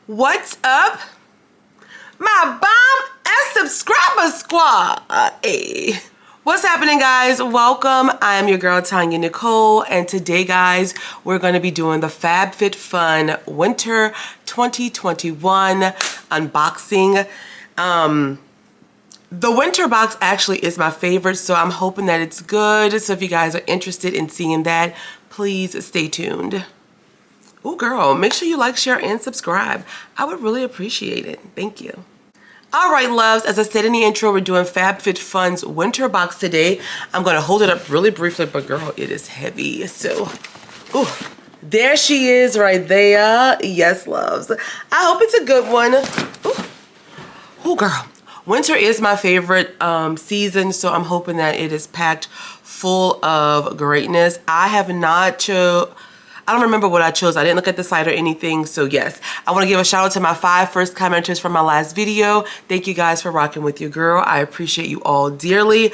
What's up, my bomb and subscriber squad? Hey. What's happening, guys? Welcome. I am your girl Tonyanicole, and today, guys, we're going to be doing the FabFitFun Winter 2021 unboxing. The winter box actually is my favorite, so I'm hoping that it's good. So if you guys are interested in seeing that, please stay tuned. Oh, girl, make sure you like, share, and subscribe. I would really appreciate it. Thank you. All right, loves, as I said in the intro, we're doing FabFitFun's winter box today. I'm going to hold it up really briefly, but girl, it is heavy. So, ooh, there she is right there. Yes, loves. I hope it's a good one. Ooh, girl. Winter is my favorite season, so I'm hoping that it is packed full of greatness. I don't remember what I chose. I didn't look at the site or anything. So yes, I want to give a shout out to my 5 first commenters from my last video. Thank you guys for rocking with your girl. I appreciate you all dearly.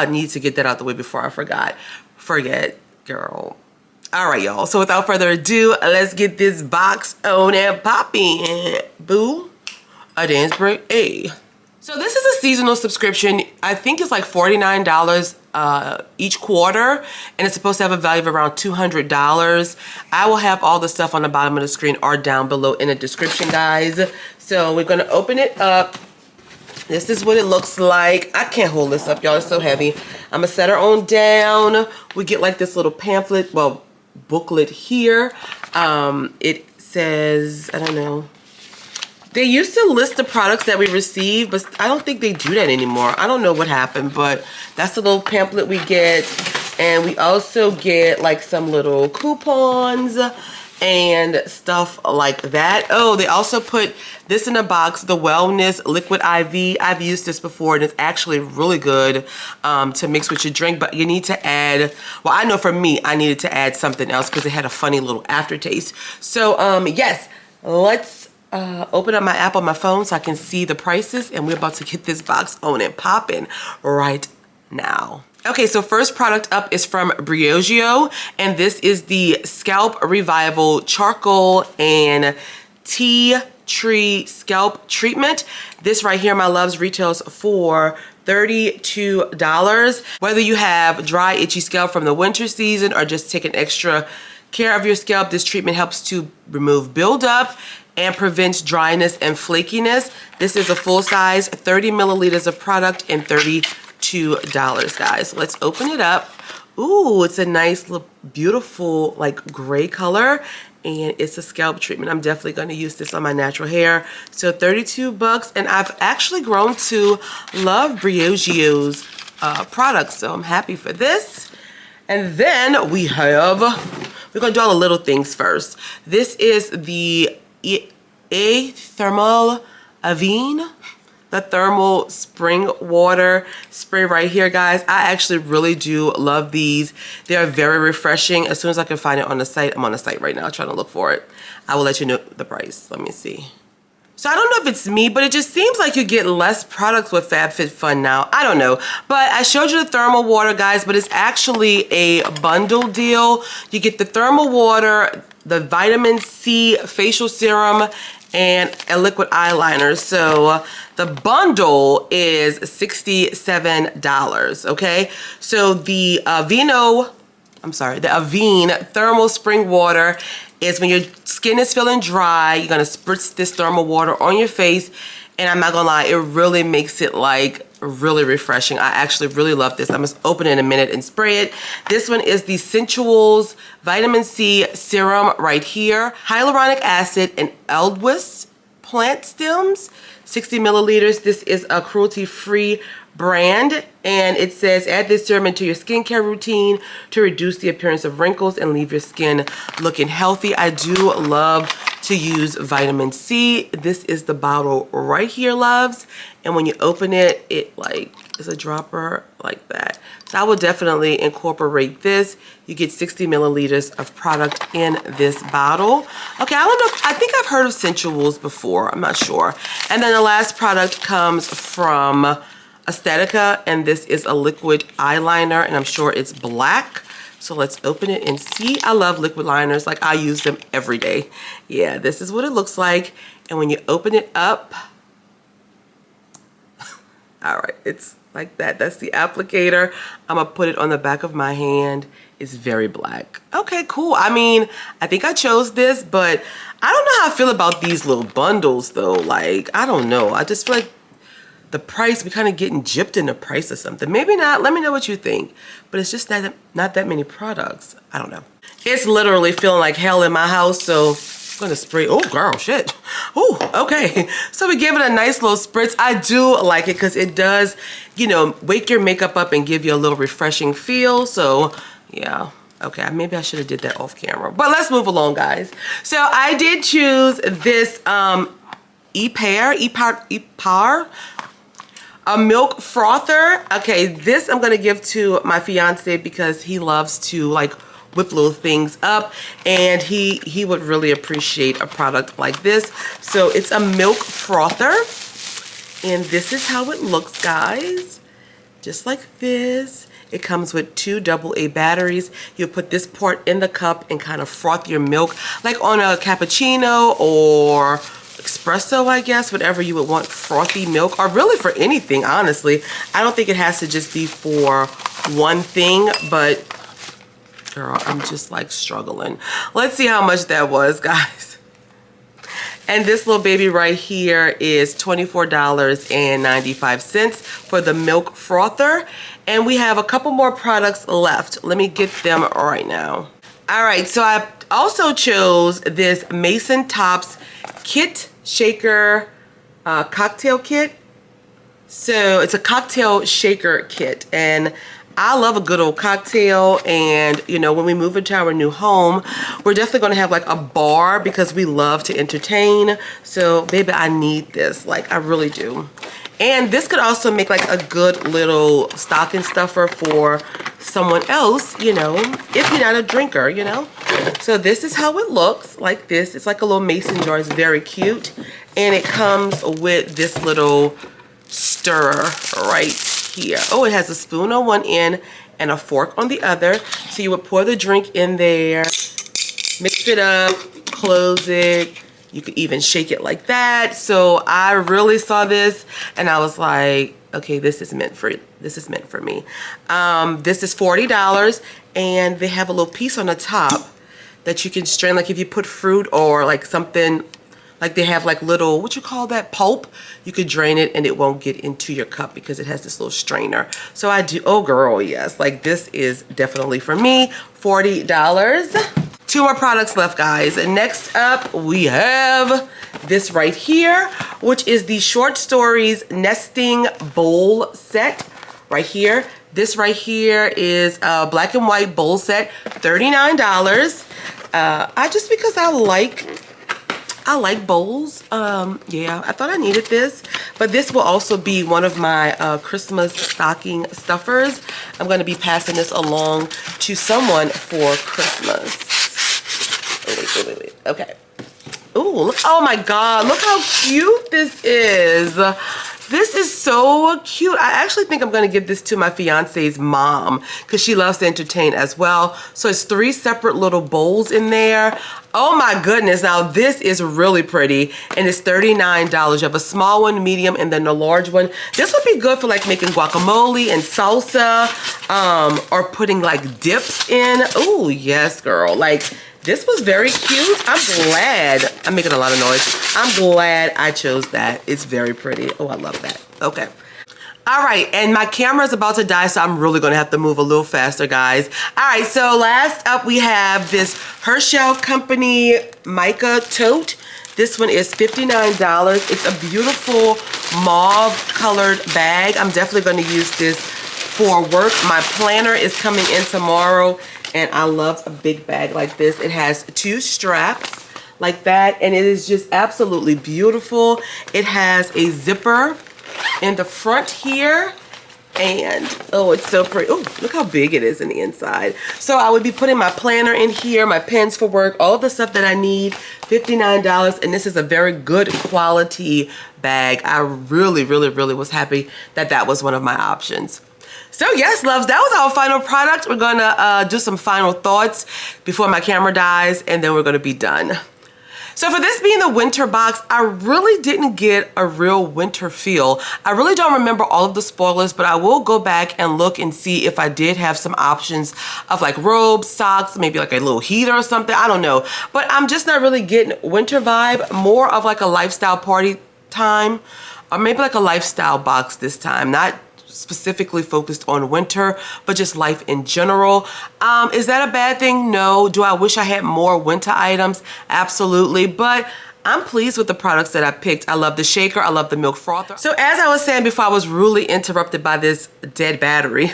Need to get that out the way before I forget, girl. All right, y'all. So without further ado, let's get this box on and popping. Boo. A dance break. Hey. So this is a seasonal subscription. I think it's like $49 each quarter, and it's supposed to have a value of around $200. I will have all the stuff on the bottom of the screen or down below in the description, guys. So we're gonna open it up. This is what it looks like. I can't hold this up, y'all. It's so heavy. I'm gonna set her on down. We get like this little pamphlet, well, booklet here. It says, I don't know. They used to list the products that we receive, but I don't think they do that anymore. I don't know what happened, but that's the little pamphlet we get. And we also get like some little coupons and stuff like that. Oh, they also put this in a box, the Wellness Liquid IV. I've used this before, and it's actually really good to mix with your drink, but you need to add, well, I know for me, I needed to add something else because it had a funny little aftertaste. So yes, let's open up my app on my phone so I can see the prices, and we're about to get this box on and popping right now. Okay, so first product up is from Briogeo, and this is the Scalp Revival Charcoal and Tea Tree Scalp Treatment. This right here, my loves, retails for $32. Whether you have dry, itchy scalp from the winter season or just taking extra care of your scalp, this treatment helps to remove buildup and prevents dryness and flakiness. This is a full size 30 milliliters of product and $32, guys. Let's open it up. Ooh, it's a nice, beautiful, like gray color, and it's a scalp treatment. I'm definitely gonna use this on my natural hair. So $32, and I've actually grown to love Briogeo's products, so I'm happy for this. And then we're gonna do all the little things first. This is the Thermal Avene, the thermal spring water spray right here, guys. I actually really do love these. They are very refreshing. As soon as I can find it on the site, I'm on the site right now trying to look for it. I will let you know the price. Let me see. So I don't know if it's me, but it just seems like you get less products with FabFitFun now. I don't know. But I showed you the thermal water, guys, but it's actually a bundle deal. You get the thermal water, the vitamin C facial serum, and a liquid eyeliner. So the bundle is $67, okay? So the the Avene Thermal Spring Water is when your skin is feeling dry, you're gonna spritz this thermal water on your face, and I'm not gonna lie, it really makes it like really refreshing. I actually really love this. I'm just open it in a minute and spray it. This one is the Sensuals Vitamin C Serum right here. Hyaluronic acid and Eldwis plant stems, 60 milliliters. This is a cruelty-free brand, and it says add this serum into your skincare routine to reduce the appearance of wrinkles and leave your skin looking healthy. I do love to use vitamin C. This is the bottle right here, loves, and when you open it, it like is a dropper like that. So I will definitely incorporate this. You get 60 milliliters of product in this bottle. Okay, I don't know, I think I've heard of Sensuals before, I'm not sure. And then the last product comes from Aesthetica, and this is a liquid eyeliner, and I'm sure it's black. So let's open it and see. I love liquid liners. Like, I use them every day. Yeah, this is what it looks like. And when you open it up, all right, it's like that. That's the applicator. I'm gonna put it on the back of my hand. It's very black. Okay, cool. I mean, I think I chose this, but I don't know how I feel about these little bundles though. Like, I don't know. I just feel like the price, we kind of getting gypped in the price or something. Maybe not. Let me know what you think. But it's just not that many products. I don't know. It's literally feeling like hell in my house, so I'm gonna spray. Oh, girl, shit. Oh, okay. So we give it a nice little spritz. I do like it because it does, you know, wake your makeup up and give you a little refreshing feel. So, yeah. Okay, maybe I should have did that off camera. But let's move along, guys. So I did choose this Wnter, a milk frother. Okay, this I'm gonna give to my fiance because he loves to like whip little things up, and he would really appreciate a product like this. So it's a milk frother, and this is how it looks, guys. Just like this. It comes with 2 AA batteries. You put this part in the cup and kind of froth your milk like on a cappuccino or espresso, I guess, whatever you would want frothy milk, or really for anything, honestly. I don't think it has to just be for one thing, but girl, I'm just like struggling. Let's see how much that was, guys. And this little baby right here is $24.95 for the milk frother. And we have a couple more products left. Let me get them right now. All right, so I also chose this Mason Tops Kit Shaker cocktail kit. So it's a cocktail shaker kit, and I love a good old cocktail. And you know, when we move into our new home, we're definitely gonna have like a bar because we love to entertain. So baby, I need this, like I really do. And this could also make like a good little stocking stuffer for someone else, you know, if you're not a drinker, you know. So this is how it looks, like this. It's like a little mason jar. It's very cute. And it comes with this little stirrer right here. Oh, it has a spoon on one end and a fork on the other. So you would pour the drink in there, mix it up, close it. You could even shake it like that. So I really saw this and I was like, okay, this is meant for me. This is $40, and they have a little piece on the top that you can strain, like if you put fruit or like something, like they have like little, what you call that, pulp, you could drain it and it won't get into your cup because it has this little strainer. So I do, oh girl, yes, like this is definitely for me. $40. 2 more products left, guys. And next up we have this right here, which is the Short Stories Nesting Bowl Set right here. This right here is a black and white bowl set, $39. Just because I like bowls. Yeah, I thought I needed this, but this will also be one of my Christmas stocking stuffers. I'm going to be passing this along to someone for Christmas. Wait. Okay. Ooh, look, oh my God, look how cute this is. This is so cute. I actually think I'm gonna give this to my fiance's mom because she loves to entertain as well. So it's 3 separate little bowls in there. Oh my goodness, now this is really pretty, and it's $39. You have a small one, medium, and then the large one. This would be good for like making guacamole and salsa, or putting like dips in. Oh yes, girl, like this was very cute. I'm glad. I'm making a lot of noise. I'm glad I chose that. It's very pretty. Oh, I love that. Okay. All right, and my camera is about to die, so I'm really gonna have to move a little faster, guys. All right, so last up we have this Herschel Company Micah Tote. This one is $59. It's a beautiful mauve colored bag. I'm definitely gonna use this for work. My planner is coming in tomorrow, and I love a big bag like this. It has 2 straps like that, and it is just absolutely beautiful. It has a zipper in the front here, and oh, it's so pretty. Oh, look how big it is in the inside. So I would be putting my planner in here, my pens for work, all the stuff that I need. $59, and this is a very good quality bag. I really was happy that that was one of my options. So yes, loves, that was our final product. We're gonna do some final thoughts before my camera dies, and then we're gonna be done. So for this being the winter box, I really didn't get a real winter feel. I really don't remember all of the spoilers, but I will go back and look and see if I did have some options of like robes, socks, maybe like a little heater or something. I don't know. But I'm just not really getting winter vibe, more of like a lifestyle party time, or maybe like a lifestyle box this time. Not specifically focused on winter, but just life in general. Is that a bad thing? No. Do I wish I had more winter items? Absolutely. But I'm pleased with the products that I picked. I love the shaker. I love the milk frother. So as I was saying before, I was rudely interrupted by this dead battery.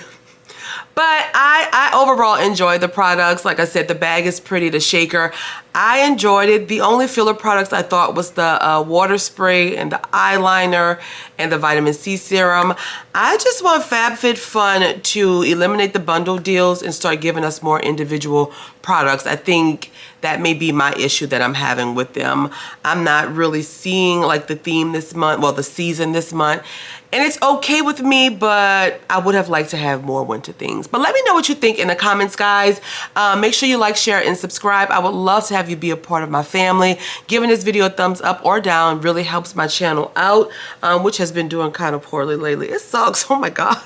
But I overall enjoyed the products. Like I said, the bag is pretty, the shaker. I enjoyed it. The only filler products I thought was the water spray and the eyeliner and the vitamin C serum. I just want FabFitFun to eliminate the bundle deals and start giving us more individual products. I think that may be my issue that I'm having with them. I'm not really seeing like the theme this month, well, the season this month. And it's okay with me, but I would have liked to have more winter things. But let me know what you think in the comments, guys. Make sure you like, share, and subscribe. I would love to have you be a part of my family. Giving this video a thumbs up or down really helps my channel out, which has been doing kind of poorly lately. It sucks. Oh my God.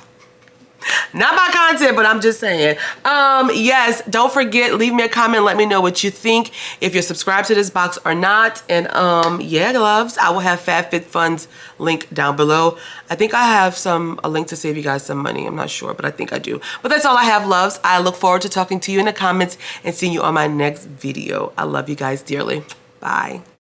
Not my content, but I'm just saying. Yes, don't forget, leave me a comment. Let me know what you think, if you're subscribed to this box or not. And yeah, loves, I will have FabFitFun's link down below. I think I have a link to save you guys some money. I'm not sure, but I think I do. But that's all I have, loves. I look forward to talking to you in the comments and seeing you on my next video. I love you guys dearly. Bye.